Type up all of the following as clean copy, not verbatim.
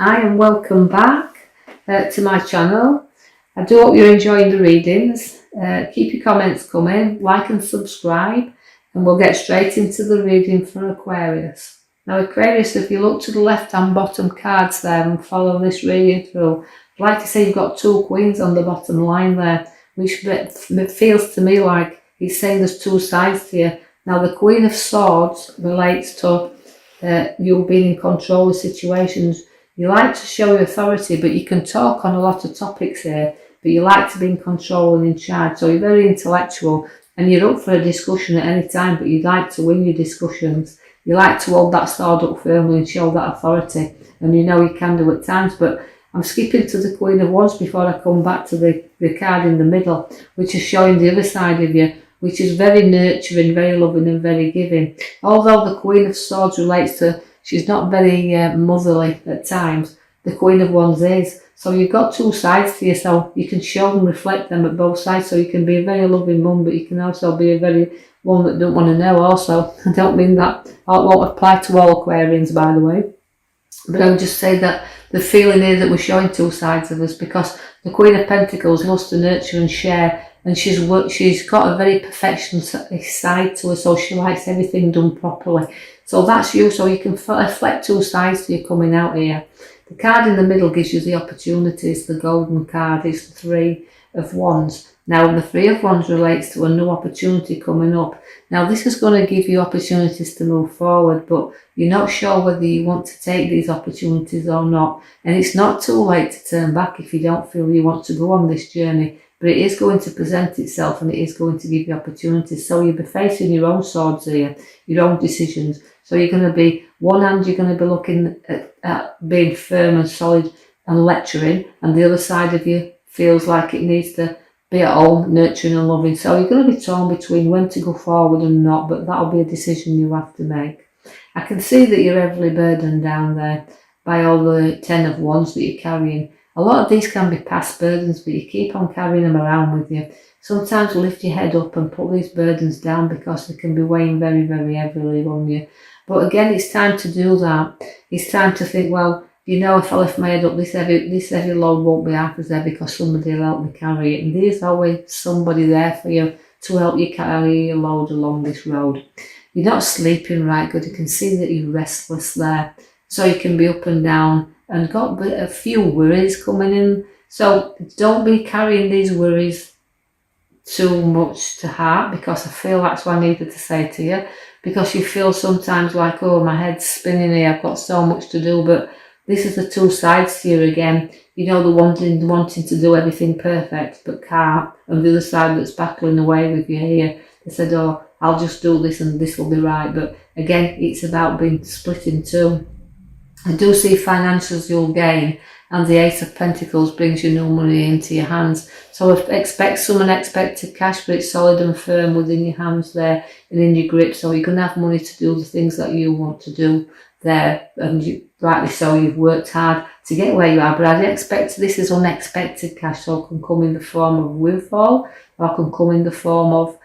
Hi and welcome back to my channel. I do hope you're enjoying the readings. Keep your comments coming, like and subscribe, and we'll get straight into the reading for Aquarius. Now Aquarius, if you look to the left hand bottom cards there and follow this reading through, I'd like to say you've got two queens on the bottom line there, which feels to me like it's saying there's two sides here. Now the Queen of Swords relates to you being in control of situations. You like to show your authority, but you can talk on a lot of topics here, but you like to be in control and in charge. So you're very intellectual and you're up for a discussion at any time, but you'd like to win your discussions. You like to hold that sword up firmly and show that authority, and you know you can do at times. But I'm skipping to the Queen of Wands before I come back to the card in the middle, which is showing the other side of you, which is very nurturing, very loving and very giving. Although the Queen of Swords relates to, she's not very motherly at times, the Queen of Wands is. So you've got two sides to you, so you can show and reflect them at both sides. So you can be a very loving mum, but you can also be a very one that don't want to know also. I don't mean that, it won't apply to all Aquarians, by the way. But I would just say that the feeling is that we're showing two sides of us, because the Queen of Pentacles loves to nurture and share, and she's got a very perfectionist side to her, so she likes everything done properly. So that's you, so you can reflect two sides to you coming out here. The card in the middle gives you the opportunities. The golden card is the Three of Wands. Now the Three of Wands relates to a new opportunity coming up. Now this is going to give you opportunities to move forward, but you're not sure whether you want to take these opportunities or not. And it's not too late to turn back if you don't feel you want to go on this journey. But it is going to present itself and it is going to give you opportunities. So you'll be facing your own swords here, your own decisions. So you're going to be, one hand you're going to be looking at being firm and solid and lecturing, and the other side of you feels like it needs to be at home, nurturing and loving. So you're going to be torn between when to go forward and not, but that'll be a decision you have to make. I can see that you're heavily burdened down there by all the Ten of Wands that you're carrying. A lot of these can be past burdens, but you keep on carrying them around with you. Sometimes lift your head up and put these burdens down, because they can be weighing very, very heavily on you. But again, it's time to do that. It's time to think, well, you know, if I lift my head up, this heavy load won't be half as heavy because somebody will help me carry it. And there's always somebody there for you to help you carry your load along this road. You're not sleeping right good. You can see that you're restless there. So you can be up and down and got a few worries coming in. So don't be carrying these worries too much to heart, because I feel that's what I needed to say to you. Because you feel sometimes like, oh, my head's spinning here, I've got so much to do. But this is the two sides to you again. You know, the wanting to do everything perfect but can't, and the other side that's battling away with you here. They said, oh, I'll just do this and this will be right. But again, it's about being split in two. I do see financials you'll gain, and the Ace of Pentacles brings you new money into your hands. So expect some unexpected cash, but it's solid and firm within your hands there and in your grip. So you're going to have money to do the things that you want to do there, and rightly so, you've worked hard to get where you are. But I expect this is unexpected cash, so it can come in the form of windfall, or it can come in the form of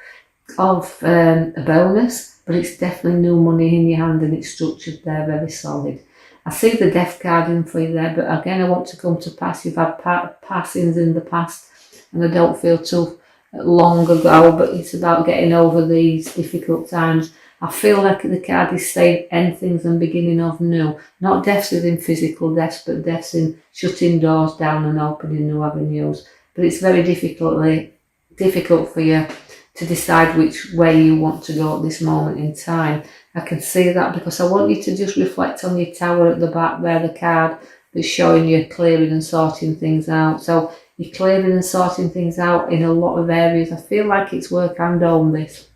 a bonus, but it's definitely new money in your hand, and it's structured there very solid. I see the Death card in for you there, but again, I want to come to pass. You've had passings in the past, and I don't feel too long ago, but it's about getting over these difficult times. I feel like the card is saying end things and beginning of new. Not deaths within physical deaths, but deaths in shutting doors down and opening new avenues. But it's very difficult for you to decide which way you want to go at this moment in time. I can see that, because I want you to just reflect on your tower at the back there, the card that's showing you clearing and sorting things out. So you're clearing and sorting things out in a lot of areas. I feel like it's work and home, this,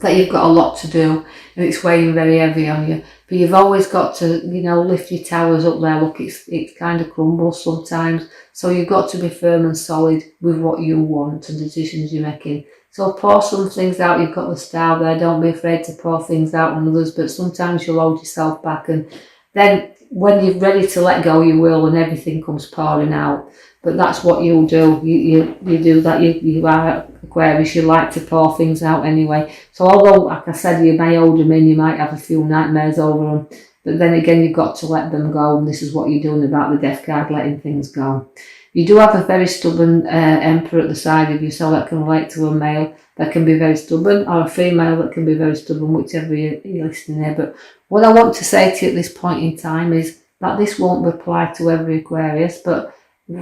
that you've got a lot to do and it's weighing very heavy on you. But you've always got to, you know, lift your towers up there. Look, it kind of crumbles sometimes. So you've got to be firm and solid with what you want and the decisions you're making. So pour some things out. You've got the Star there. Don't be afraid to pour things out on others, but sometimes you'll hold yourself back, and then when you're ready to let go, you will, and everything comes pouring out. But that's what you'll do. You do that. You are Aquarius. You like to pour things out anyway. So although, like I said, you may hold them in, you might have a few nightmares over them. But then again, you've got to let them go, and this is what you're doing about the Death card, letting things go. You do have a very stubborn Emperor at the side of you, so that can relate to a male that can be very stubborn, or a female that can be very stubborn, whichever you're listening here. But what I want to say to you at this point in time is that this won't apply to every Aquarius, but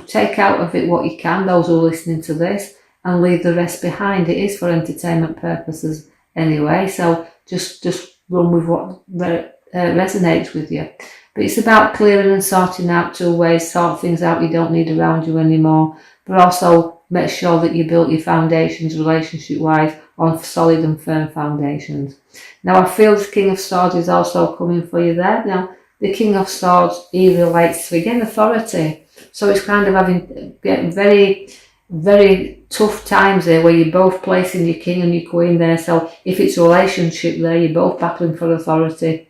take out of it what you can, those who are listening to this, and leave the rest behind. It is for entertainment purposes anyway, so just run with what resonates with you. But it's about clearing and sorting out 2 ways, sort things out you don't need around you anymore, but also make sure that you built your foundations relationship-wise on solid and firm foundations. Now, I feel the King of Swords is also coming for you there. Now, the King of Swords, he relates to, again, authority. So it's kind of getting very, very tough times there where you're both placing your king and your queen there. So if it's a relationship there, you're both battling for authority.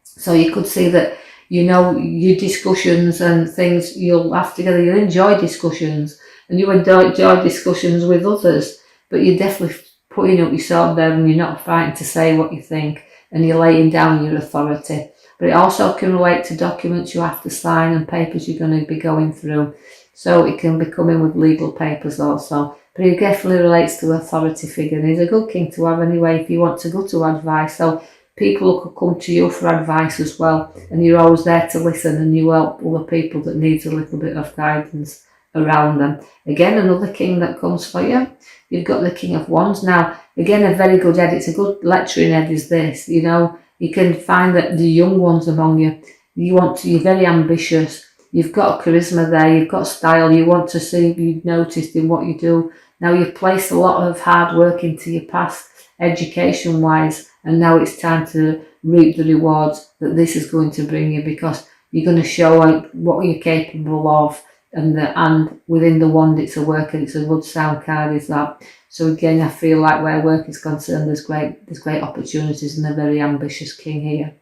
So you could see that, you know, your discussions and things you'll have together, you'll enjoy discussions and you enjoy discussions with others, but you're definitely putting up your sword there and you're not frightened to say what you think and you're laying down your authority. But it also can relate to documents you have to sign and papers you're going to be going through. So it can be coming with legal papers also. But it definitely relates to authority figure. And he's a good king to have anyway if you want to go to advice. So people could come to you for advice as well. And you're always there to listen and you help other people that needs a little bit of guidance around them. Again, another king that comes for you. You've got the King of Wands. Now, again, a very good head. It's a good lecturing head is this, you know. You can find that the young ones among you, you're very ambitious. You've got charisma there, you've got style, you want to see you noticed in what you do. Now you've placed a lot of hard work into your past education wise, and now it's time to reap the rewards that this is going to bring you, because you're going to show what you're capable of, and within the wand it's a work, and it's a good sound card is that. So again, I feel like where work is concerned, there's great opportunities and a very ambitious king here.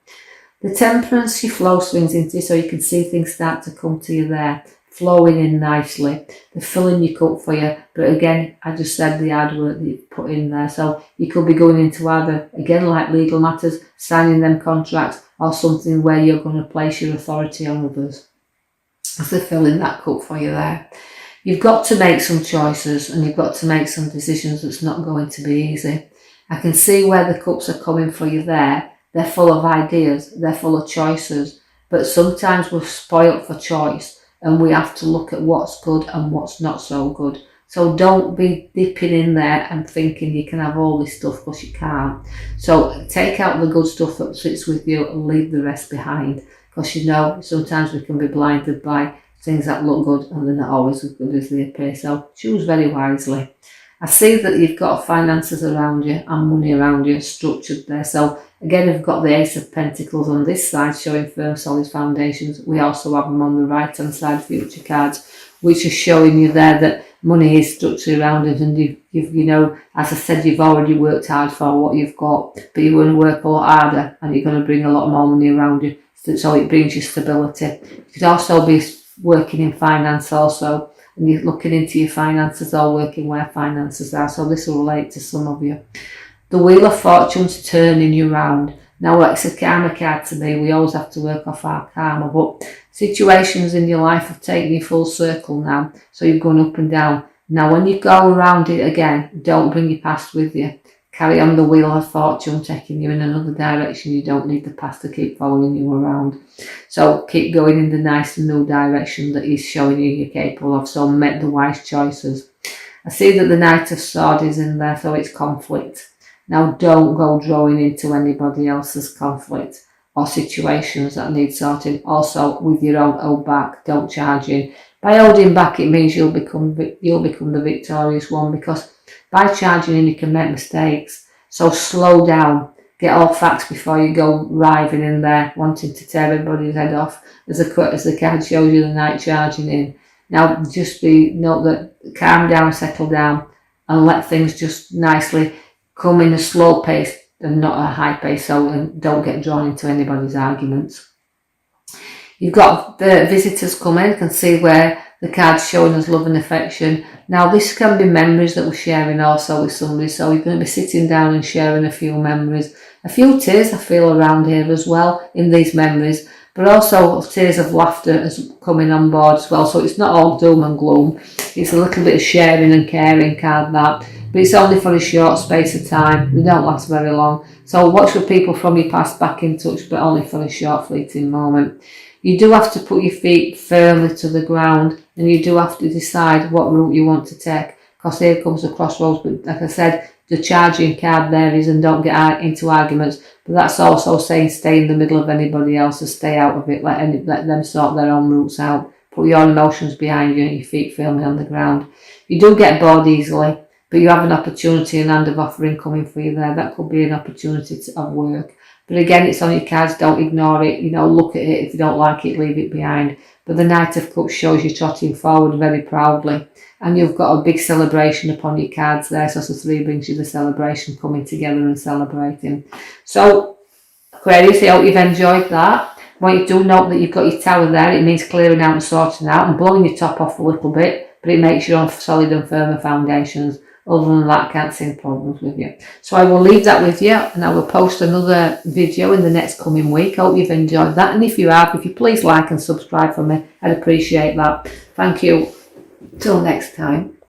The Temperance, your flow swings into, so you can see things start to come to you there, flowing in nicely. They're filling your cup for you. But again, I just said the hard work that you've put in there. So you could be going into either, again, like legal matters, signing them contracts, or something where you're going to place your authority on others. As they're filling that cup for you there. You've got to make some choices and you've got to make some decisions that's not going to be easy. I can see where the cups are coming for you there. They're full of ideas, they're full of choices, but sometimes we're spoilt for choice and we have to look at what's good and what's not so good. So don't be dipping in there and thinking you can have all this stuff because you can't. So take out the good stuff that sits with you and leave the rest behind, because you know sometimes we can be blinded by things that look good and they're not always as good as they appear. So choose very wisely. I see that you've got finances around you and money around you structured there. So again, we've got the Ace of Pentacles on this side showing firm solid foundations. We also have them on the right hand side, future cards, which are showing you there that money is structured around it, and you've you know, as I said, you've already worked hard for what you've got, but you're going to work a lot harder and you're going to bring a lot more money around you. So it brings you stability. You could also be working in finance also, and you're looking into your finances or working where finances are. So this will relate to some of you. The Wheel of Fortune's turning you round. Now it's a karma card to me. We always have to work off our karma, but situations in your life have taken you full circle now. So you've gone up and down. Now when you go around it again, don't bring your past with you. Carry on the Wheel of Fortune taking you in another direction. You don't need the past to keep following you around. So keep going in the nice and new direction that he's showing you you're capable of. So make the wise choices. I see that the Knight of Swords is in there, so it's conflict. Now don't go drawing into anybody else's conflict or situations that need sorting. Also with your own hold back, don't charge in. By holding back, it means you'll become the victorious one, because by charging in you can make mistakes. So slow down, get all facts before you go riving in there, wanting to tear everybody's head off. As the card shows you, the Knight charging in. Now just note that, calm down, settle down, and let things just nicely come in a slow pace and not a high pace, so don't get drawn into anybody's arguments. You've got the visitors coming. You can see where the card's showing us love and affection. Now this can be memories that we're sharing also with somebody, so you're going to be sitting down and sharing a few memories, A few tears I feel around here as well in these memories, but also tears of laughter is coming on board as well. So it's not all doom and gloom. It's a little bit of sharing and caring card, that. But it's only for a short space of time. They don't last very long. So watch for people from your past back in touch, but only for a short fleeting moment. You do have to put your feet firmly to the ground, and you do have to decide what route you want to take, because here comes the crossroads. But like I said, the charging card there is, and don't get into arguments, but that's also saying stay in the middle of anybody else and stay out of it. Let them sort their own routes out. Put your emotions behind you and your feet firmly on the ground. You do get bored easily, but you have an opportunity, an hand of offering coming for you there. That could be an opportunity of work. But again, it's on your cards. Don't ignore it. Look at it. If you don't like it, leave it behind. But the Knight of Cups shows you trotting forward very proudly. And you've got a big celebration upon your cards there. So the 3 brings you the celebration, coming together and celebrating. So, Aquarius, I hope you've enjoyed that. I want you to note that you've got your tower there. It means clearing out and sorting out and blowing your top off a little bit. But it makes you on solid and firmer foundations. Other than that, I can't see any problems with you. So I will leave that with you, and I will post another video in the next coming week. I hope you've enjoyed that. And if you have, if you please like and subscribe for me, I'd appreciate that. Thank you. Till next time.